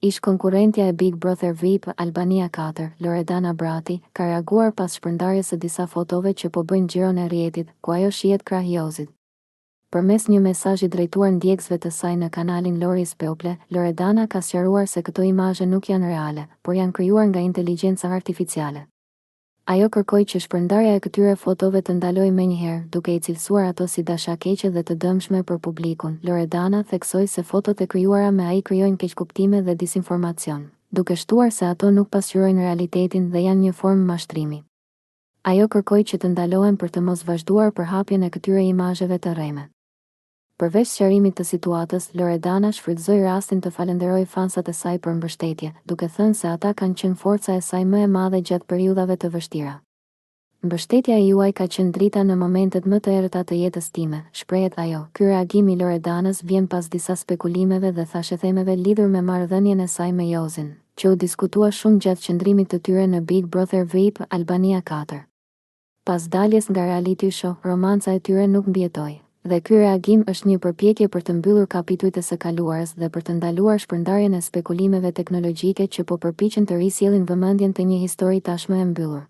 Ish konkurrentja e Big Brother VIP Albania 4, Loredana Brati, ka reaguar pas shpërndarjes së disa fotove që po bëjnë xhiron e rrjetit, ku ajo shihet krahiozit. Përmes një mesazhi drejtuar ndjekësve të saj në kanalin Loris People, Loredana ka sqaruar se këto imazhe nuk janë reale, por janë krijuar nga inteligjenca artificiale. Ajo kërkoi që shpërndarja e këtyre fotove të ndalojë menjëherë, duke i cilësuar ato si dashakeqe dhe të dëmshme për publikun. Loredana theksoi se fotot e krijuara me AI krijojnë keqkuptime dhe disinformacion, duke shtuar se ato nuk pasqyrojnë realitetin dhe janë një formë mashtrimi. Ajo kërkoi që të ndalohen për të mos vazhduar përhapjen e këtyre imazheve të rreme. Përveç sqarimit të situatës, Loredana shfrytëzoi rastin të falenderojë fansat e saj për mbështetje, duke thënë se ata kanë qenë forca e saj më e madhe gjatë periudhave të vështira. Mbështetja e juaj ka qenë drita në momentet më të errëta të jetës time, shprehet ajo. Ky reagim i Loredanës vjen pas disa spekulimeve dhe thashethemeve lidhur me marrëdhënien e saj me Jozin, që u diskutua shumë gjatë qëndrimit të tyre në Big Brother VIP Albania 4. Pas daljes nga reality show, romanca e tyre nuk mbijetoi. Dhe ky reagim është një përpjekje për të mbyllur kapitujt e së kaluarës dhe për të ndaluar shpërndarjen e spekulimeve teknologjike që po përpiqen të risjellin vëmendjen te një histori tashmë e mbyllur.